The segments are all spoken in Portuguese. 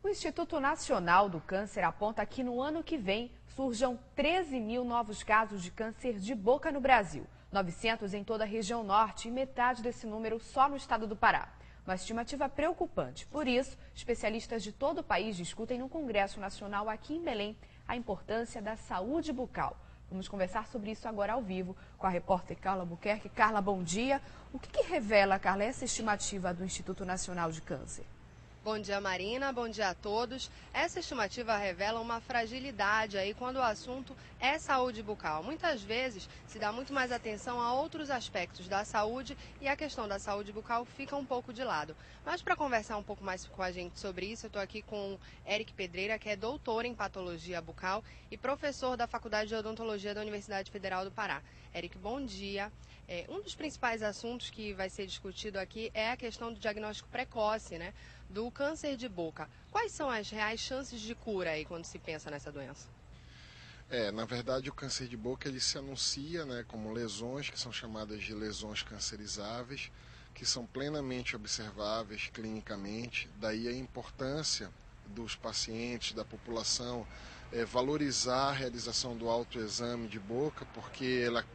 O Instituto Nacional do Câncer aponta que no ano que vem surjam 13 mil novos casos de câncer de boca no Brasil. 900 em toda a região norte e metade desse número só no estado do Pará. Uma estimativa preocupante. Por isso, especialistas de todo o país discutem no Congresso Nacional aqui em Belém a importância da saúde bucal. Vamos conversar sobre isso agora ao vivo com a repórter Carla Albuquerque. Carla, bom dia. O que revela, Carla, essa estimativa do Instituto Nacional de Câncer? Bom dia, Marina. Bom dia a todos. Essa estimativa revela uma fragilidade aí quando o assunto é saúde bucal. Muitas vezes se dá muito mais atenção a outros aspectos da saúde e a questão da saúde bucal fica um pouco de lado. Mas para conversar um pouco mais com a gente sobre isso, eu estou aqui com o Eric Pedreira, que é doutor em patologia bucal e professor da Faculdade de Odontologia da Universidade Federal do Pará. Eric, bom dia. Um dos principais assuntos que vai ser discutido aqui é a questão do diagnóstico precoce, né, do câncer de boca. Quais são as reais chances de cura aí quando se pensa nessa doença? Na verdade, o câncer de boca ele se anuncia, né, como lesões que são chamadas de lesões cancerizáveis, que são plenamente observáveis clinicamente. Daí a importância dos pacientes, da população, valorizar a realização do autoexame de boca, porque ela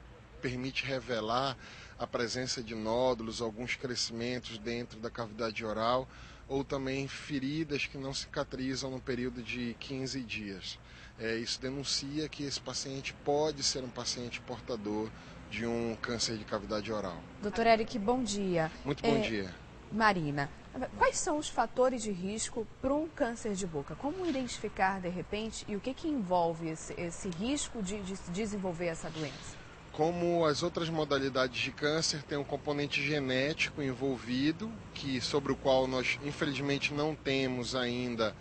permite revelar a presença de nódulos, alguns crescimentos dentro da cavidade oral, ou também feridas que não cicatrizam no período de 15 dias. Isso denuncia que esse paciente pode ser um paciente portador de um câncer de cavidade oral. Doutor Eric, bom dia. Muito bom dia. Marina, quais são os fatores de risco para um câncer de boca? Como identificar de repente e o que envolve esse risco de desenvolver essa doença? Como as outras modalidades de câncer, tem um componente genético envolvido, sobre o qual nós infelizmente não temos ainda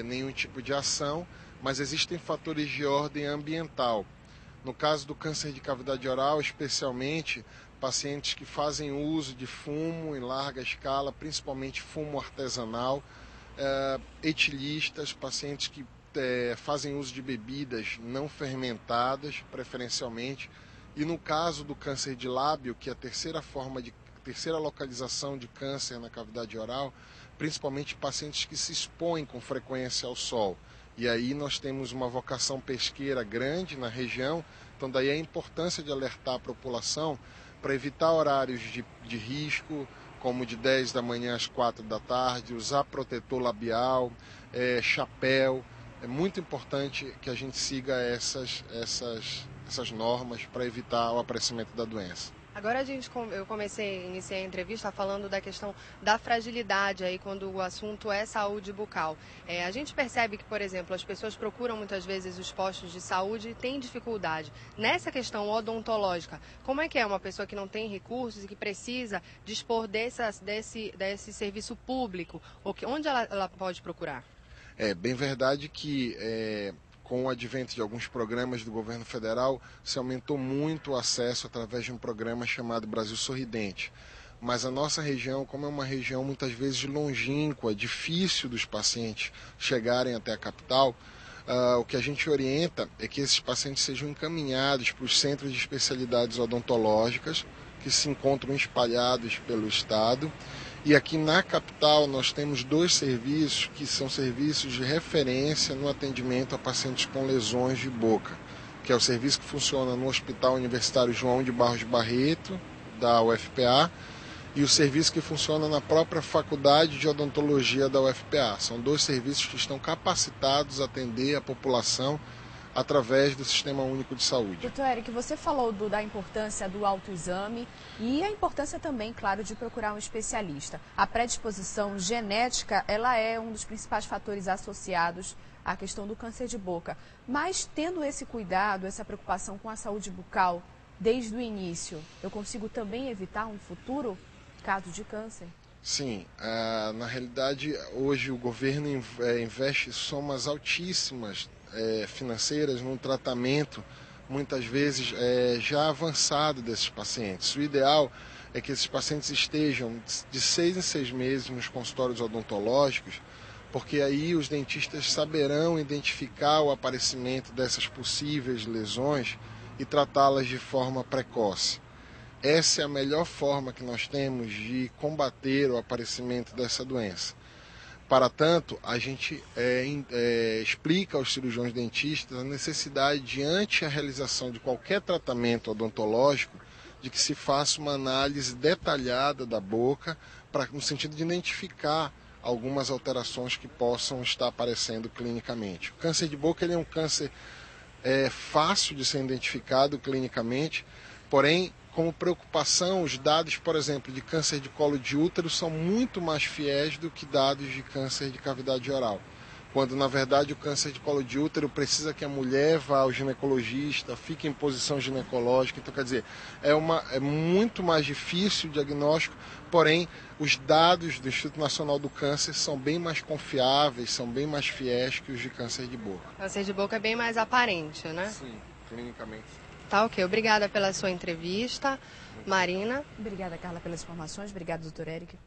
nenhum tipo de ação, mas existem fatores de ordem ambiental. No caso do câncer de cavidade oral, especialmente, pacientes que fazem uso de fumo em larga escala, principalmente fumo artesanal, etilistas, pacientes que fazem uso de bebidas não fermentadas, preferencialmente, e no caso do câncer de lábio, que é a terceira localização de câncer na cavidade oral, principalmente pacientes que se expõem com frequência ao sol. E aí nós temos uma vocação pesqueira grande na região, então daí a importância de alertar a população para evitar horários de risco, como de 10 da manhã às 4 da tarde, usar protetor labial, chapéu. É muito importante que a gente siga essas normas para evitar o aparecimento da doença. Agora iniciei a entrevista falando da questão da fragilidade aí quando o assunto é saúde bucal. A gente percebe que, por exemplo, as pessoas procuram muitas vezes os postos de saúde e têm dificuldade. Nessa questão odontológica, como é que é uma pessoa que não tem recursos e que precisa dispor desse serviço público? Onde ela pode procurar? É bem verdade que com o advento de alguns programas do governo federal, se aumentou muito o acesso através de um programa chamado Brasil Sorridente. Mas a nossa região, como é uma região muitas vezes longínqua, difícil dos pacientes chegarem até a capital, o que a gente orienta é que esses pacientes sejam encaminhados para os centros de especialidades odontológicas, que se encontram espalhados pelo estado. E aqui na capital nós temos 2 serviços que são serviços de referência no atendimento a pacientes com lesões de boca, que é o serviço que funciona no Hospital Universitário João de Barros Barreto, da UFPA, e o serviço que funciona na própria Faculdade de Odontologia da UFPA. São 2 serviços que estão capacitados a atender a população através do Sistema Único de Saúde. Doutor Eric, você falou da importância do autoexame e a importância também, claro, de procurar um especialista. A predisposição genética, ela é um dos principais fatores associados à questão do câncer de boca. Mas tendo esse cuidado, essa preocupação com a saúde bucal desde o início, eu consigo também evitar um futuro caso de câncer? Sim, na realidade hoje o governo investe somas altíssimas financeiras num tratamento, muitas vezes já avançado desses pacientes. O ideal é que esses pacientes estejam de 6 em 6 meses nos consultórios odontológicos, porque aí os dentistas saberão identificar o aparecimento dessas possíveis lesões e tratá-las de forma precoce. Essa é a melhor forma que nós temos de combater o aparecimento dessa doença. Para tanto, a gente explica aos cirurgiões dentistas a necessidade, diante a realização de qualquer tratamento odontológico, de que se faça uma análise detalhada da boca, no sentido de identificar algumas alterações que possam estar aparecendo clinicamente. O câncer de boca ele é um câncer fácil de ser identificado clinicamente, porém, como preocupação, os dados, por exemplo, de câncer de colo de útero são muito mais fiéis do que dados de câncer de cavidade oral. Quando, na verdade, o câncer de colo de útero precisa que a mulher vá ao ginecologista, fique em posição ginecológica. Então, quer dizer, é muito mais difícil o diagnóstico, porém, os dados do Instituto Nacional do Câncer são bem mais confiáveis, são bem mais fiéis que os de câncer de boca. Câncer de boca é bem mais aparente, né? Sim, clinicamente. Tá ok. Obrigada pela sua entrevista, Marina. Obrigada, Carla, pelas informações. Obrigada, doutor Érico.